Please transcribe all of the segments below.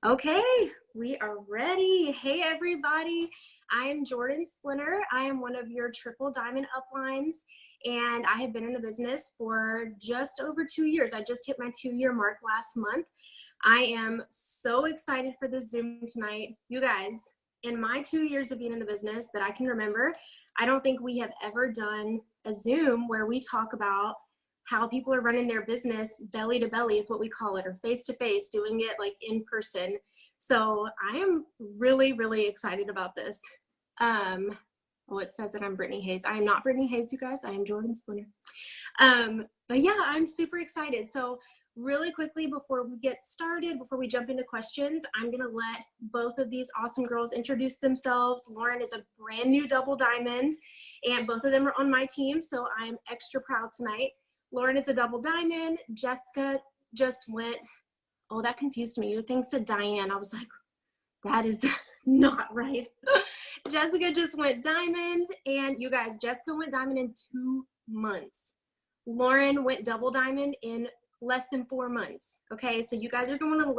Okay, we are ready. Hey, everybody. I am Jordan Splinter. I am one of your Triple Diamond uplines, and I have been in the business for just over 2 years. I just hit my 2-year mark last month. I am so excited for this Zoom tonight. You guys, in my 2 years of being in the business that I can remember, I don't think we have ever done a Zoom where we talk about how people are running their business belly to belly is what we call it, or face to face, doing it like in person. So I am really, really excited about this. It says that I'm Brittany Hayes. I am not Brittany Hayes, you guys. I am Jordan Splinter. But yeah, I'm super excited. So really quickly before we get started, before we jump into questions, I'm gonna let both of these awesome girls introduce themselves. Lauren is a brand new double diamond, and both of them are on my team, so I'm extra proud tonight. Lauren is a double diamond. Jessica just went, oh, that confused me. Your thing said Diane. I was like, that is not right. Jessica just went diamond, and you guys, Jessica went diamond in 2 months. Lauren went double diamond in less than 4 months. Okay, so you guys are going to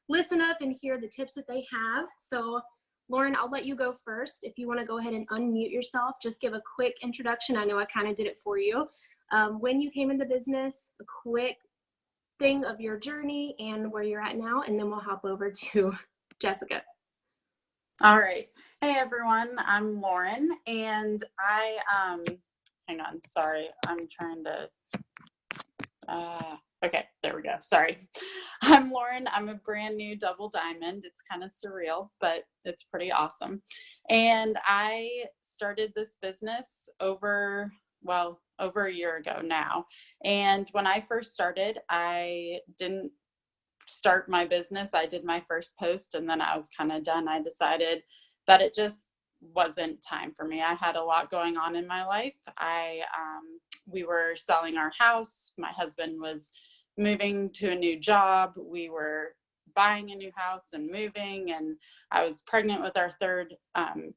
listen up and hear the tips that they have. So Lauren, I'll let you go first. If you want to go ahead and unmute yourself, just give a quick introduction. I know I kind of did it for you. When you came into business, a quick thing of your journey and where you're at now, and then we'll hop over to Jessica. All right. Hey everyone, I'm Lauren, and I hang on, sorry, I'm trying to okay, there we go. Sorry. I'm Lauren. I'm a brand new double diamond. It's kind of surreal, but it's pretty awesome. And I started this business over a year ago now. And when I first started, I didn't start my business. I did my first post and then I was kind of done. I decided that it just wasn't time for me. I had a lot going on in my life. We were selling our house. My husband was moving to a new job. We were buying a new house and moving, and I was pregnant with our third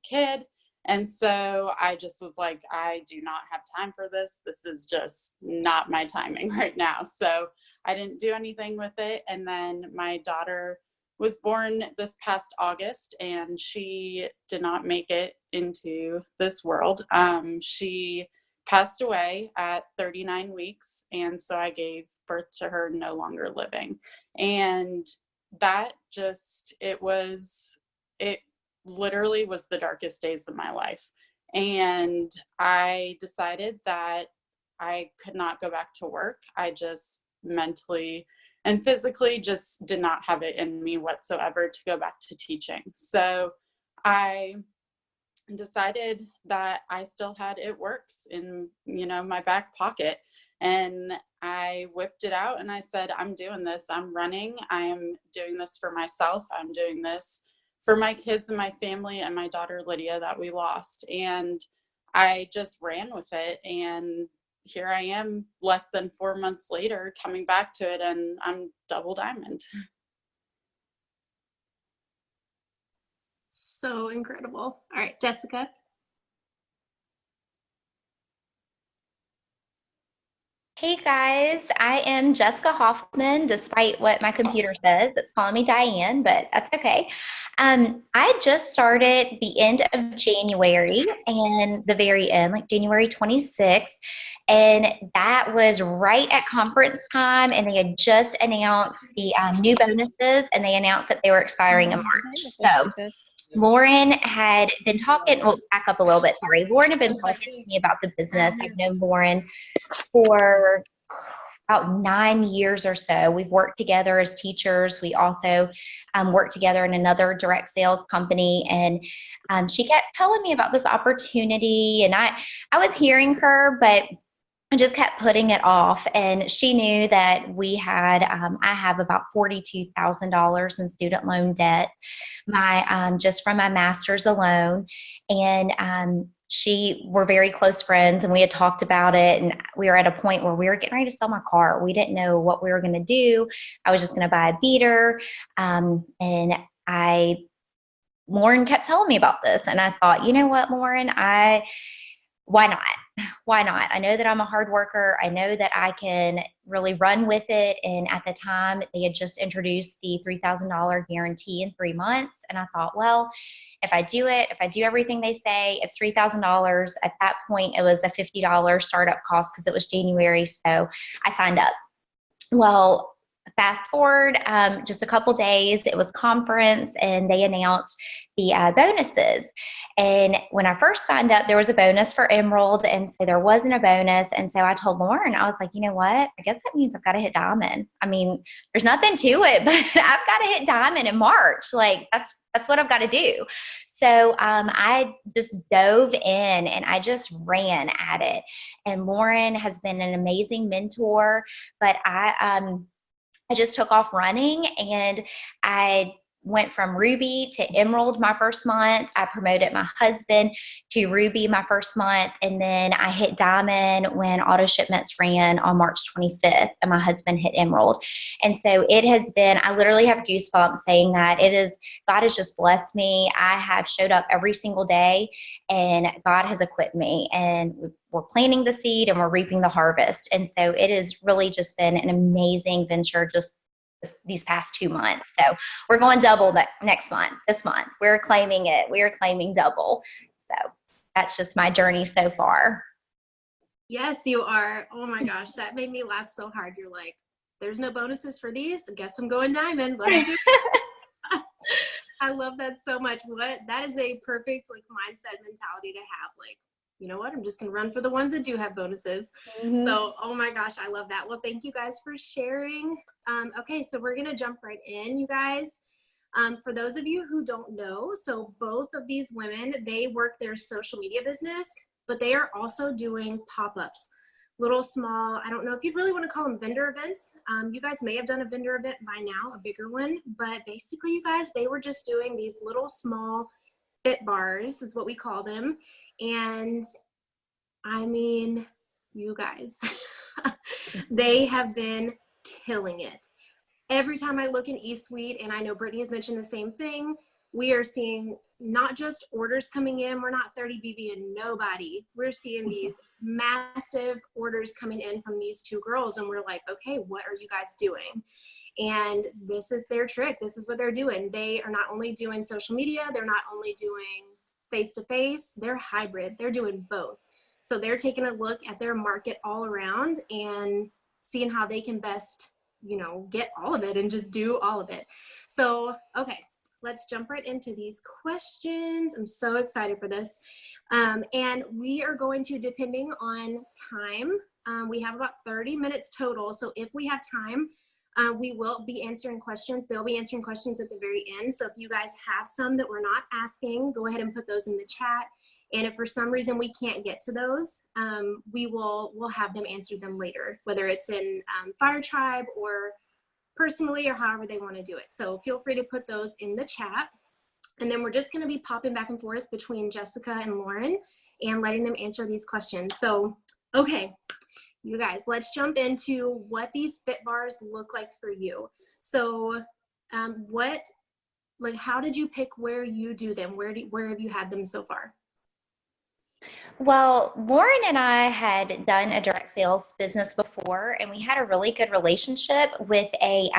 kid. And so I just was like, I do not have time for this. This is just not my timing right now. So I didn't do anything with it. And then my daughter was born this past August, and she did not make it into this world. She passed away at 39 weeks. And so I gave birth to her no longer living. And that it literally was the darkest days of my life. And I decided that I could not go back to work. I just mentally and physically just did not have it in me whatsoever to go back to teaching. So I decided that I still had It Works in, my back pocket. And I whipped it out and I said, I'm doing this. I'm running. I am doing this for myself. I'm doing this for my kids and my family and my daughter, Lydia, that we lost. And I just ran with it. And here I am less than 4 months later coming back to it, and I'm double diamond. So incredible. All right, Jessica. Hey guys, I am Jessica Hoffman, despite what my computer says. It's calling me Diane, but that's okay. I just started the end of January and the very end, like January 26th. And that was right at conference time. And they had just announced the new bonuses, and they announced that they were expiring in March. So Lauren had been talking, well, back up a little bit, sorry. Lauren had been talking to me about the business. I've known Lauren for about 9 years or so. We've worked together as teachers. We also worked together in another direct sales company. And she kept telling me about this opportunity. And I was hearing her, but I just kept putting it off. And she knew that we had, I have about $42,000 in student loan debt, just from my master's alone. And we're very close friends, and we had talked about it. And we were at a point where we were getting ready to sell my car. We didn't know what we were going to do. I was just going to buy a beater. Lauren kept telling me about this. And I thought, you know what, Lauren, why not? why not? I know that I'm a hard worker. I know that I can really run with it. And at the time, they had just introduced the $3,000 guarantee in 3 months. And I thought, well, if I do it, if I do everything they say, it's $3,000. At that point, it was a $50 startup cost because it was January. So I signed up. Well, fast forward just a couple days, it was conference and they announced the bonuses. And when I first signed up, there was a bonus for Emerald. And so there wasn't a bonus. And so I told Lauren, I was like, you know what? I guess that means I've got to hit diamond. I mean, there's nothing to it, but I've got to hit diamond in March. Like that's what I've got to do. So I just dove in and I just ran at it. And Lauren has been an amazing mentor, but I just took off running and I went from Ruby to Emerald my first month. I promoted my husband to Ruby my first month. And then I hit Diamond when Auto Shipments ran on March 25th and my husband hit Emerald. And so it has been, I literally have goosebumps saying that God has just blessed me. I have showed up every single day and God has equipped me and we're planting the seed and we're reaping the harvest. And so it has really just been an amazing venture just these past 2 months. So we're going double next month, this month. We're claiming it. We are claiming double. So that's just my journey so far. Yes, you are. Oh my gosh, that made me laugh so hard. You're like, there's no bonuses for these. I guess I'm going diamond. Let me do it. I love that so much. That is a perfect like mindset mentality to have. Like, you know what? I'm just going to run for the ones that do have bonuses. Mm-hmm. So, oh my gosh, I love that. Well, thank you guys for sharing. Okay, so we're going to jump right in, you guys. For those of you who don't know, so both of these women, they work their social media business, but they are also doing pop-ups, little small, I don't know if you'd really want to call them vendor events. You guys may have done a vendor event by now, a bigger one, but basically you guys, they were just doing these little small fit bars is what we call them. And I mean, you guys, they have been killing it. Every time I look in eSuite, and I know Brittany has mentioned the same thing, we are seeing not just orders coming in. We're not 30 BB and nobody. We're seeing these massive orders coming in from these two girls. And we're like, okay, what are you guys doing? And this is their trick. This is what they're doing. They are not only doing social media, they're not only doing face-to-face, they're hybrid. They're doing both. So they're taking a look at their market all around and seeing how they can best, you know, get all of it and just do all of it. So, okay, let's jump right into these questions. I'm so excited for this. And we are going to, depending on time, we have about 30 minutes total. So if we have time, we will be answering questions. They'll be answering questions at the very end. So if you guys have some that we're not asking, go ahead and put those in the chat. And if for some reason we can't get to those, we'll have them answer them later, whether it's in Fire Tribe or personally or however they want to do it. So feel free to put those in the chat. And then we're just going to be popping back and forth between Jessica and Lauren and letting them answer these questions. So, okay. You guys, let's jump into what these fit bars look like for you. So how did you pick where you do them? Where have you had them so far? Well, Lauren and I had done a direct sales business before, and we had a really good relationship with a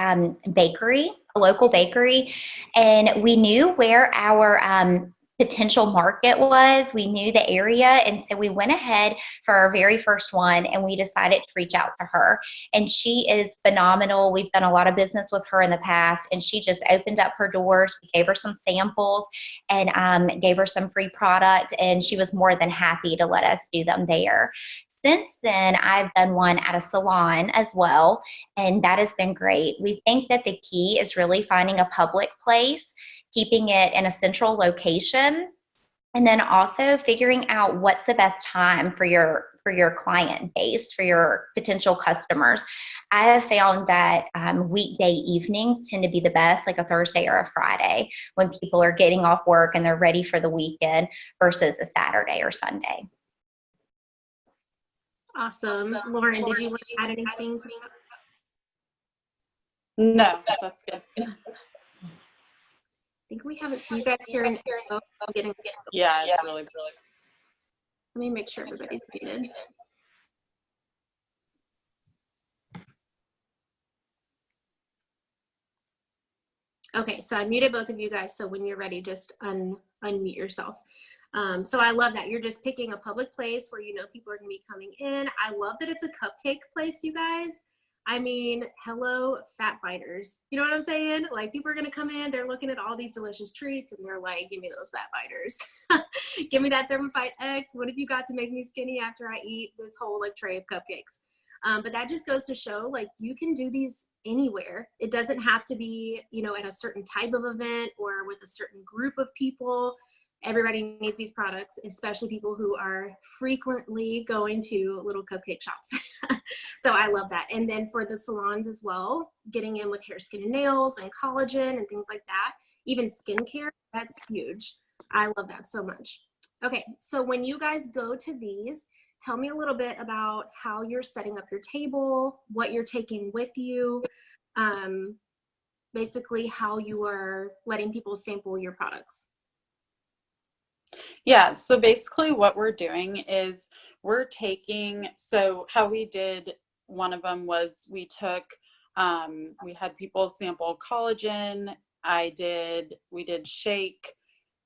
bakery, a local bakery, and we knew where our potential market was. We knew the area. And so we went ahead for our very first one and we decided to reach out to her. And she is phenomenal. We've done a lot of business with her in the past and she just opened up her doors. We gave her some samples and gave her some free product and she was more than happy to let us do them there. Since then, I've done one at a salon as well, and that has been great. We think that the key is really finding a public place, keeping it in a central location, and then also figuring out what's the best time for your client base, for your potential customers. I have found that weekday evenings tend to be the best, like a Thursday or a Friday, when people are getting off work and they're ready for the weekend versus a Saturday or Sunday. Awesome. Lauren, did you want to add anything to that? No, that's good. I think we haven't. Do you guys hear an echo? Yeah, it's really. Let me make sure everybody's muted. Okay, so I muted both of you guys, so when you're ready, just unmute yourself. So I love that. You're just picking a public place where you know people are gonna be coming in. I love that it's a cupcake place, you guys. I mean, hello, fat fighters. You know what I'm saying? Like, people are gonna come in, they're looking at all these delicious treats, and they're like, give me those fat fighters. Give me that Thermofite X. What have you got to make me skinny after I eat this whole like tray of cupcakes? But that just goes to show, like, you can do these anywhere. It doesn't have to be, you know, at a certain type of event or with a certain group of people. Everybody needs these products, especially people who are frequently going to little cupcake shops. So I love that. And then for the salons as well, getting in with hair, skin, and nails and collagen and things like that, even skincare, that's huge. I love that so much. Okay, so when you guys go to these, tell me a little bit about how you're setting up your table, what you're taking with you, basically how you are letting people sample your products. Yeah, so basically what we're doing is we're taking, so how we did, one of them was we took, we had people sample collagen, we did shake,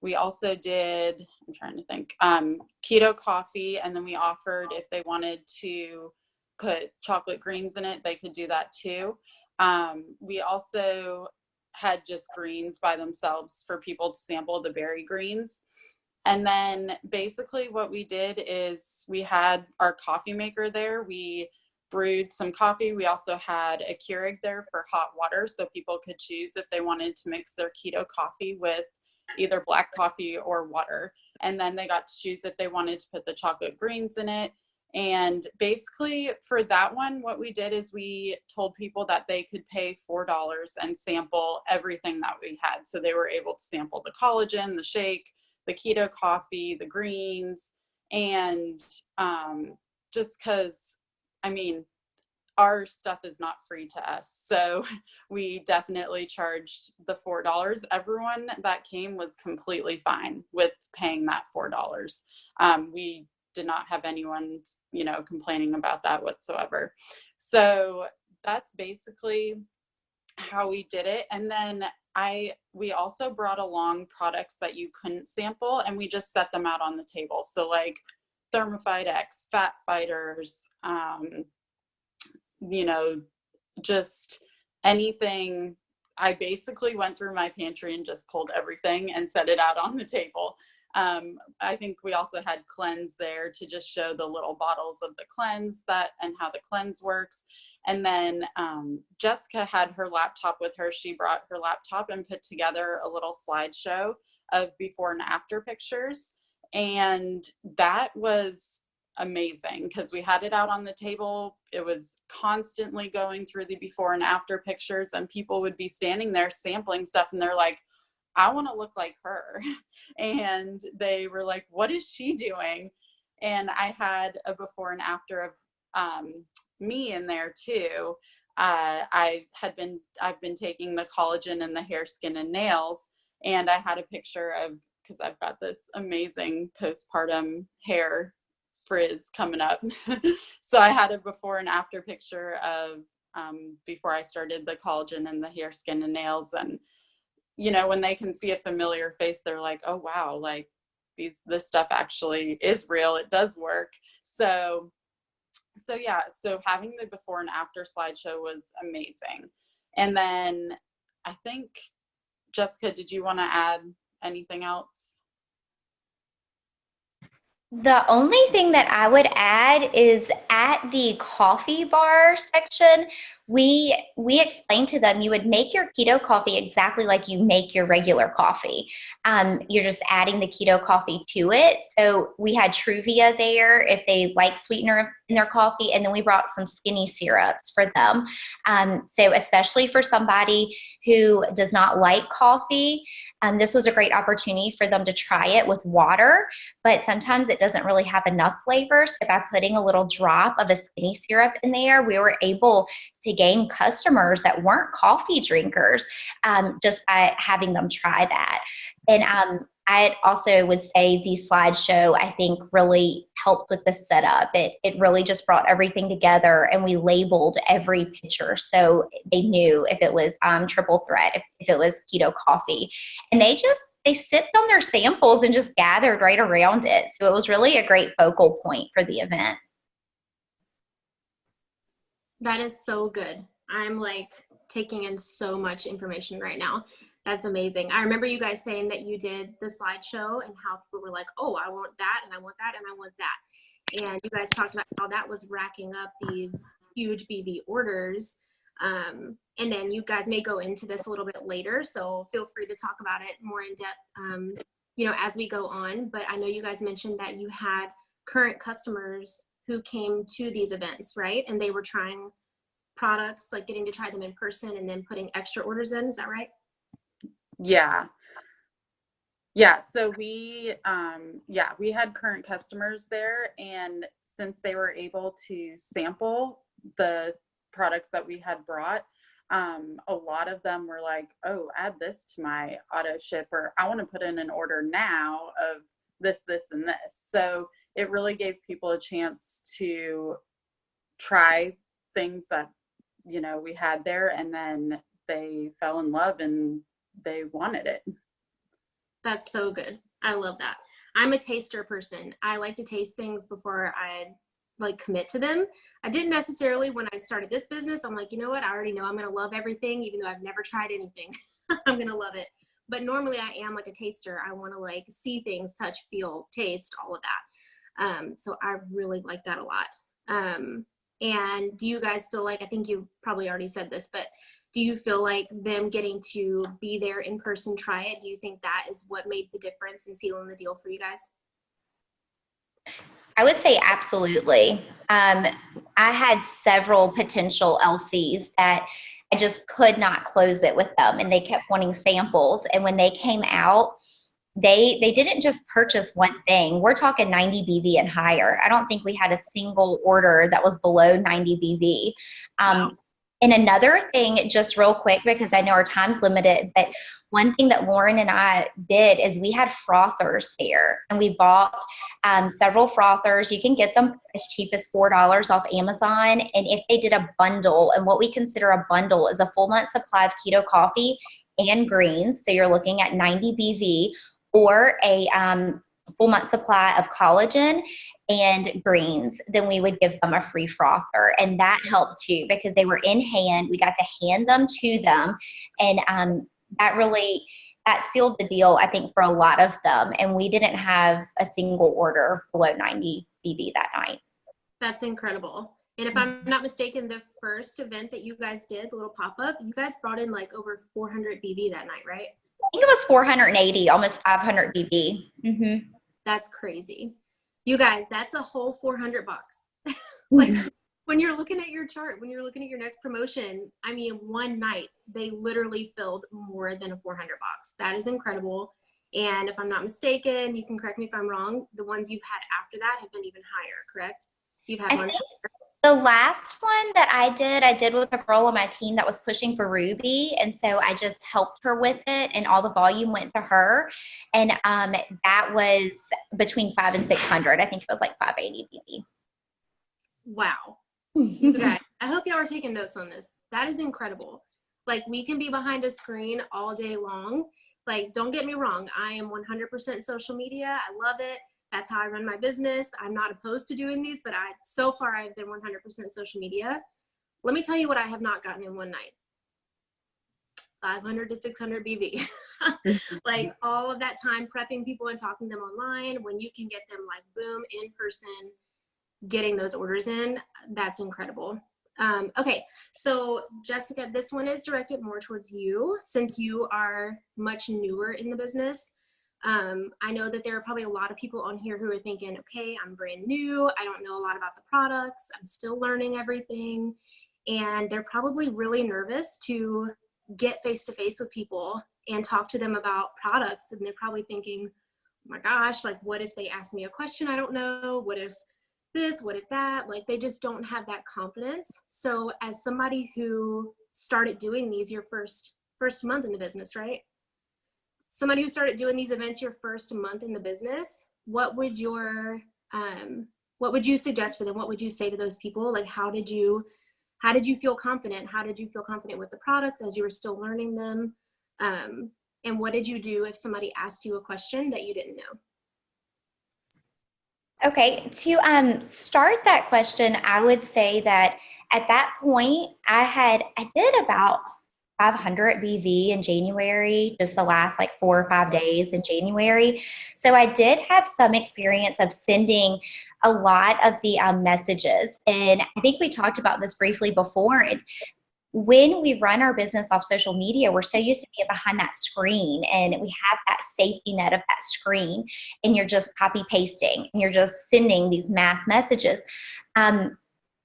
we also did, I'm trying to think, keto coffee, and then we offered if they wanted to put chocolate greens in it, they could do that too. We also had just greens by themselves for people to sample the berry greens. And then basically what we did is we had our coffee maker there. We brewed some coffee. We also had a Keurig there for hot water, so people could choose if they wanted to mix their keto coffee with either black coffee or water. And then they got to choose if they wanted to put the chocolate greens in it. And basically for that one, what we did is we told people that they could pay $4 and sample everything that we had. So they were able to sample the collagen, the shake, the keto coffee, the greens, and just because, I mean, our stuff is not free to us. So we definitely charged the $4. Everyone that came was completely fine with paying that $4. We did not have anyone, you know, complaining about that whatsoever. So that's basically how we did it. And then we also brought along products that you couldn't sample, and we just set them out on the table. So like Thermofite X, Fat Fighters, you know, just anything. I basically went through my pantry and just pulled everything and set it out on the table. I think we also had Cleanse there to just show the little bottles of the Cleanse and how the Cleanse works. And then Jessica had her laptop with her. She brought her laptop and put together a little slideshow of before and after pictures. And that was amazing because we had it out on the table. It was constantly going through the before and after pictures, and people would be standing there sampling stuff, and they're like, I want to look like her. And they were like, what is she doing? And I had a before and after of me in there too. I've been taking the collagen and the hair, skin, and nails, and I had a picture of, because I've got this amazing postpartum hair frizz coming up. So I had a before and after picture of before I started the collagen and the hair, skin, and nails. And you know, when they can see a familiar face, they're like, oh wow, like this stuff actually is real, it does work. So yeah, so having the before and after slideshow was amazing. And then I think, Jessica, did you want to add anything else? The only thing that I would add is at the coffee bar section, we explained to them you would make your keto coffee exactly like you make your regular coffee. You're just adding the keto coffee to it. So we had Truvia there if they like sweetener in their coffee, and then we brought some skinny syrups for them. So especially for somebody who does not like coffee, this was a great opportunity for them to try it with water, but sometimes it doesn't really have enough flavor. So by putting a little drop of a skinny syrup in there, we were able to gain customers that weren't coffee drinkers just by having them try that. And I also would say the slideshow, I think, really helped with the setup. It really just brought everything together, and we labeled every picture so they knew if it was triple threat, if it was keto coffee. And they sipped on their samples and just gathered right around it. So it was really a great focal point for the event. That is so good. I'm like taking in so much information right now. That's amazing. I remember you guys saying that you did the slideshow and how people were like, oh, I want that, and I want that, and I want that. And you guys talked about how that was racking up these huge BV orders. And then you guys may go into this a little bit later, so feel free to talk about it more in depth, as we go on. But I know you guys mentioned that you had current customers who came to these events, right? And they were trying products, like getting to try them in person and then putting extra orders in. Is that right? Yeah. So we had current customers there, and since they were able to sample the products that we had brought, a lot of them were like, oh, add this to my auto ship, or I want to put in an order now of this, and this. So it really gave people a chance to try things that, we had there, and then they fell in love and they wanted it. That's so good. I love that. I'm a taster person. I like to taste things before I like commit to them. I didn't necessarily when I started this business. I'm like, you know what? I already know I'm going to love everything, even though I've never tried anything. I'm going to love it. But normally I am like a taster. I want to like see things, touch, feel, taste, all of that. So I really like that a lot. And do you guys feel like, I think you probably already said this, but do you feel like them getting to be there in person, try it? Do you think that is what made the difference in sealing the deal for you guys? I would say absolutely. I had several potential LCs that I just could not close it with them, and they kept wanting samples. And when they came out, they didn't just purchase one thing. We're talking 90 BV and higher. I don't think we had a single order that was below 90 BV. Wow. And another thing, just real quick, because I know our time's limited, but one thing that Lauren and I did is we had frothers there, and we bought several frothers. You can get them as cheap as $4 off Amazon. And if they did a bundle, and what we consider a bundle is a full month supply of keto coffee and greens, so you're looking at 90 BV, or a full month supply of collagen and greens, then we would give them a free frother. And that helped too, because they were in hand. We got to hand them to them. And that sealed the deal, I think, for a lot of them. And we didn't have a single order below 90 BV that night. That's incredible. And if I'm not mistaken, the first event that you guys did, the little pop-up, you guys brought in like over 400 BV that night, right? I think it was 480, almost 500 BV. Mm-hmm. That's crazy. You guys, that's a whole 400 bucks. Like when you're looking at your chart, when you're looking at your next promotion, I mean, one night they literally filled more than a 400 bucks. That is incredible. And if I'm not mistaken, you can correct me if I'm wrong, the ones you've had after that have been even higher, correct? You've had ones. The last one that I did with a girl on my team that was pushing for Ruby. And so I just helped her with it, and all the volume went to her. And that was between 500 and 600. I think it was like 580 BB. Wow. You guys, I hope y'all are taking notes on this. That is incredible. Like, we can be behind a screen all day long. Like, don't get me wrong. I am 100% social media. I love it. That's how I run my business. I'm not opposed to doing these, but so far I've been 100% social media. Let me tell you what I have not gotten in one night. 500 to 600 BV. Like all of that time prepping people and talking to them online, when you can get them like boom in person, getting those orders in, that's incredible. Okay, so Jessica, this one is directed more towards you since you are much newer in the business. I know that there are probably a lot of people on here who are thinking, okay, I'm brand new. I don't know a lot about the products. I'm still learning everything. And they're probably really nervous to get face-to-face with people and talk to them about products. And they're probably thinking, oh my gosh, like what if they ask me a question I don't know? What if this, what if that? Like they just don't have that confidence. So as somebody who started doing these your first month in the business, right? somebody who started doing these events your first month in the business, what would you suggest for them? What would you say to those people? Like, how did you feel confident? How did you feel confident with the products as you were still learning them? And what did you do if somebody asked you a question that you didn't know? Okay, to start that question, I would say that at that point, I did about 500 BV in January, just the last like 4 or 5 days in January. So I did have some experience of sending a lot of the messages. And I think we talked about this briefly before. When we run our business off social media, we're so used to being behind that screen and we have that safety net of that screen, and you're just copy pasting and you're just sending these mass messages.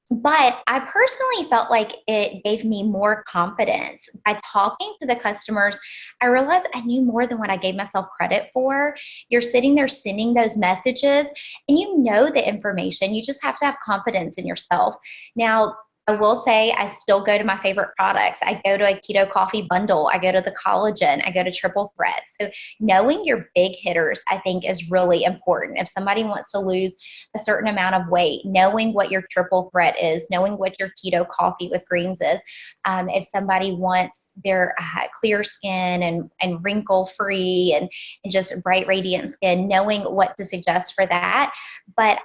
But I personally felt like it gave me more confidence by talking to the customers. I realized I knew more than what I gave myself credit for. You're sitting there sending those messages and you know the information. You just have to have confidence in yourself. Now, I will say I still go to my favorite products. I go to a keto coffee bundle. I go to the collagen. I go to triple threat. So knowing your big hitters, I think, is really important. If somebody wants to lose a certain amount of weight, knowing what your triple threat is, knowing what your keto coffee with greens is. If somebody wants their clear skin and wrinkle free and just bright radiant skin, knowing what to suggest for that. But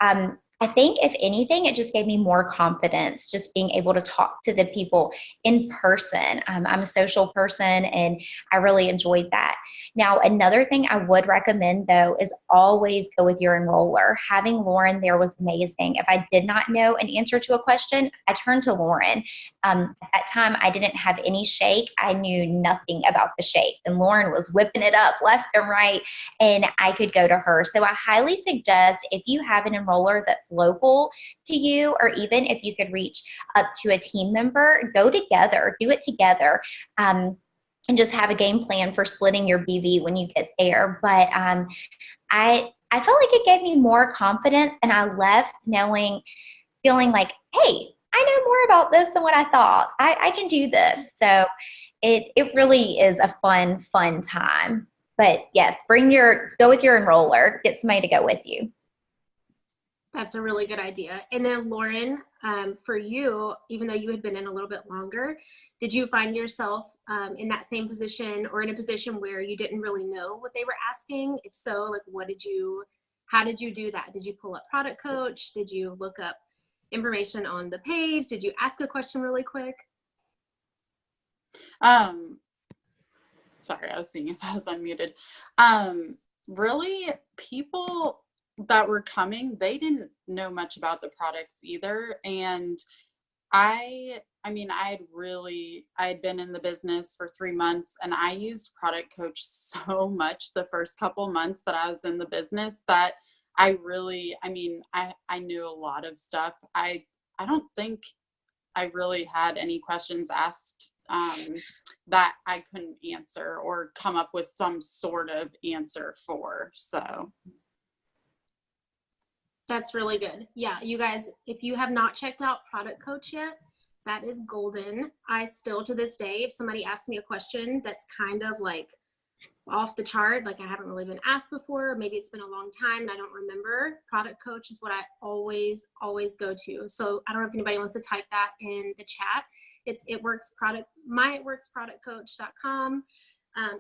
I think if anything, it just gave me more confidence, just being able to talk to the people in person. I'm a social person and I really enjoyed that. Now, another thing I would recommend though is always go with your enroller. Having Lauren there was amazing. If I did not know an answer to a question, I turned to Lauren. At that time, I didn't have any shake. I knew nothing about the shake, and Lauren was whipping it up left and right, and I could go to her. So I highly suggest if you have an enroller that's local to you, or even if you could reach up to a team member, go together, do it together. And just have a game plan for splitting your BV when you get there. But I felt like it gave me more confidence, and I left feeling like, hey, I know more about this than what I thought. I can do this. So it really is a fun time. But yes, go with your enroller, get somebody to go with you. That's a really good idea. And then Lauren, for you, even though you had been in a little bit longer, did you find yourself in that same position or in a position where you didn't really know what they were asking? If so, like how did you do that? Did you pull up Product Coach? Did you look up information on the page? Did you ask a question really quick? Sorry, I was seeing if I was unmuted. Really, people that were coming, they didn't know much about the products either. And I had been in the business for 3 months, and I used Product Coach so much the first couple months that I was in the business that I knew a lot of stuff. I don't think I really had any questions asked that I couldn't answer or come up with some sort of answer for. So that's really good. Yeah, you guys, if you have not checked out Product Coach yet, that is golden. I still, to this day, if somebody asks me a question that's kind of like off the chart, like I haven't really been asked before, maybe it's been a long time and I don't remember, Product Coach is what I always go to. So I don't know if anybody wants to type that in the chat. It's myitworksproductcoach.com.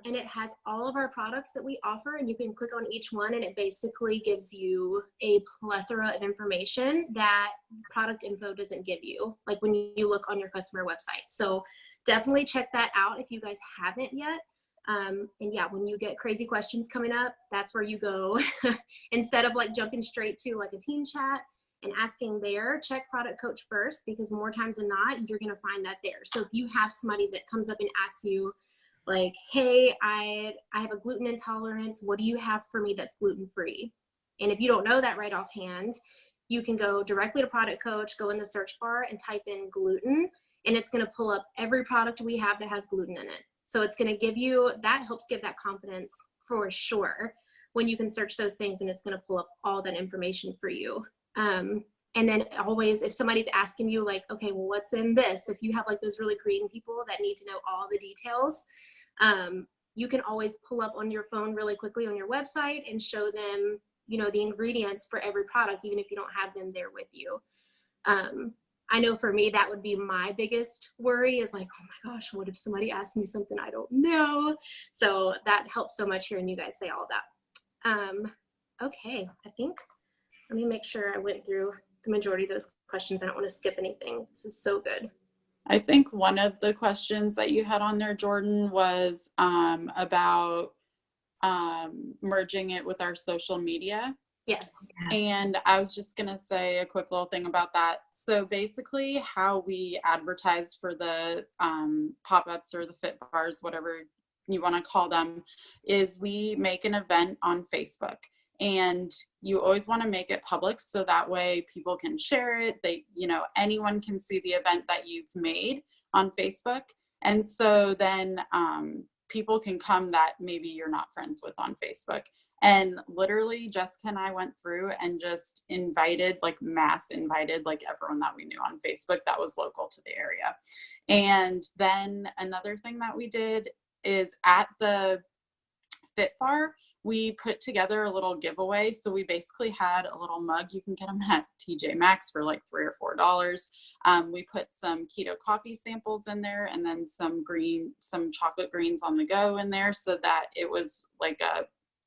And it has all of our products that we offer, and you can click on each one and it basically gives you a plethora of information that Product Info doesn't give you, like when you look on your customer website. So definitely check that out if you guys haven't yet. And yeah, when you get crazy questions coming up, that's where you go. Instead of like jumping straight to like a team chat and asking there, check Product Coach first, because more times than not, you're going to find that there. So if you have somebody that comes up and asks you like, hey, I have a gluten intolerance, what do you have for me that's gluten-free? And if you don't know that right offhand, you can go directly to Product Coach, go in the search bar and type in gluten, and it's going to pull up every product we have that has gluten in it. So it's going to give you, that helps give that confidence for sure when you can search those things, and it's going to pull up all that information for you. And then always, if somebody's asking you like, okay, well, what's in this? If you have like those really green people that need to know all the details, you can always pull up on your phone really quickly on your website and show them, you know, the ingredients for every product, even if you don't have them there with you. I know for me, that would be my biggest worry is like, oh my gosh, what if somebody asks me something I don't know? So that helps so much hearing you guys say all that. Okay, let me make sure I went through the majority of those questions. I don't want to skip anything. This is so good. I think one of the questions that you had on there, Jordan, was about merging it with our social media. Yes. And I was just going to say a quick little thing about that. So basically how we advertise for the pop-ups or the fit bars, whatever you want to call them, is we make an event on Facebook. And you always want to make it public so that way people can share it. They, you know, anyone can see the event that you've made on Facebook. And so then people can come that maybe you're not friends with on Facebook. And literally Jessica and I went through and just invited, like mass invited, like everyone that we knew on Facebook that was local to the area. And then another thing that we did is at the Fit Bar, we put together a little giveaway. So we basically had a little mug. You can get them at TJ Maxx for like $3 or $4. We put some keto coffee samples in there and then some chocolate greens on the go in there so that it was like a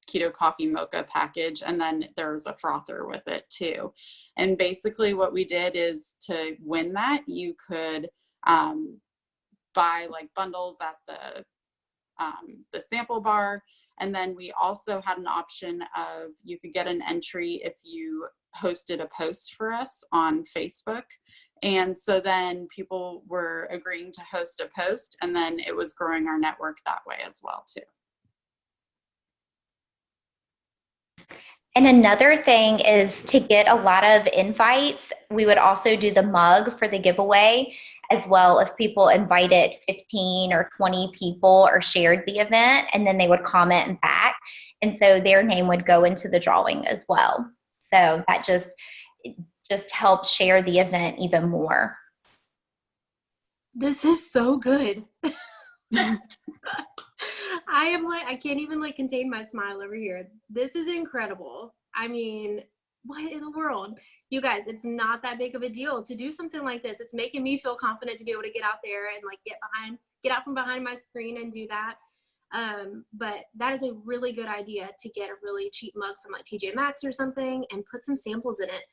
keto coffee mocha package. And then there was a frother with it too. And basically what we did is to win that, you could buy like bundles at the sample bar. And then we also had an option of you could get an entry if you hosted a post for us on Facebook. And so then people were agreeing to host a post, and then it was growing our network that way as well too. And another thing is to get a lot of invites. We would also do the mug for the giveaway as well if people invited 15 or 20 people or shared the event, and then they would comment back. And so their name would go into the drawing as well. So that just helped share the event even more. This is so good. I can't even like contain my smile over here. This is incredible. I mean, what in the world? You guys, it's not that big of a deal to do something like this. It's making me feel confident to be able to get out there and like get out from behind my screen and do that. But that is a really good idea to get a really cheap mug from like TJ Maxx or something and put some samples in it.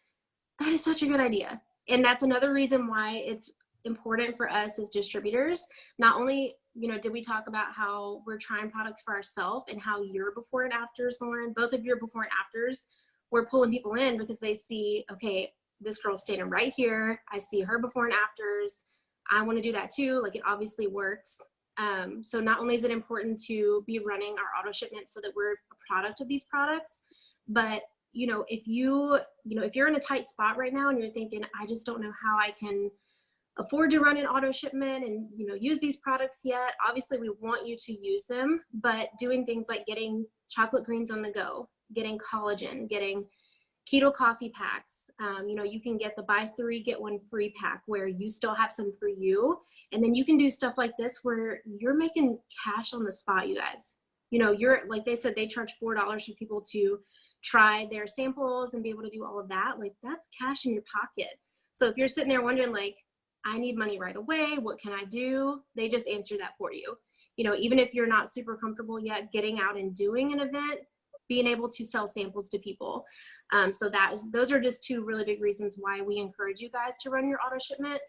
That is such a good idea. And that's another reason why it's important for us as distributors. Not only, you know, did we talk about how we're trying products for ourselves and how your before and afters, Lauren, both of your before and afters, we're pulling people in because they see, okay, this girl's standing right here. I see her before and afters. I want to do that too. Like it obviously works. So not only is it important to be running our auto shipment so that we're a product of these products, but you know, if you're in a tight spot right now and you're thinking, I just don't know how I can afford to run an auto shipment and, you know, use these products yet. Obviously we want you to use them, but doing things like getting chocolate greens on the go, getting collagen, getting keto coffee packs. You know, you can get the buy 3, get 1 free pack where you still have some for you. And then you can do stuff like this where you're making cash on the spot, you guys. You know, you're, like they said, they charge $4 for people to try their samples and be able to do all of that. Like that's cash in your pocket. So if you're sitting there wondering like, I need money right away, what can I do? They just answer that for you. You know, even if you're not super comfortable yet getting out and doing an event, being able to sell samples to people. So those are just 2 really big reasons why we encourage you guys to run your auto shipment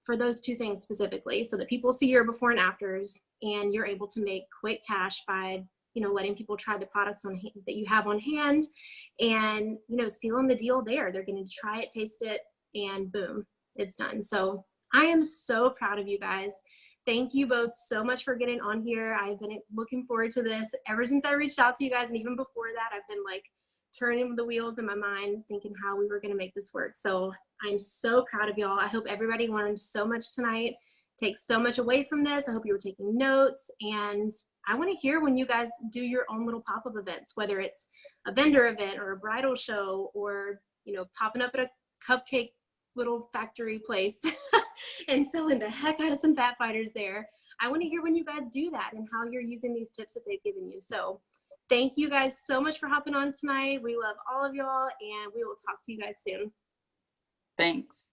for those 2 things specifically, so that people see your before and afters and you're able to make quick cash by, you know, letting people try the products on hand, that you have on hand, and, you know, sealing the deal there. They're going to try it, taste it, and boom, it's done. So I am so proud of you guys. Thank you both so much for getting on here. I've been looking forward to this ever since I reached out to you guys. And even before that, I've been like turning the wheels in my mind, thinking how we were going to make this work. So I'm so proud of y'all. I hope everybody learned so much tonight, takes so much away from this. I hope you were taking notes. And I want to hear when you guys do your own little pop-up events, whether it's a vendor event or a bridal show or, you know, popping up at a cupcake little factory place. and selling the heck out of some fat fighters there. I want to hear when you guys do that and how you're using these tips that they've given you. So thank you guys so much for hopping on tonight. We love all of y'all, and we will talk to you guys soon. Thanks.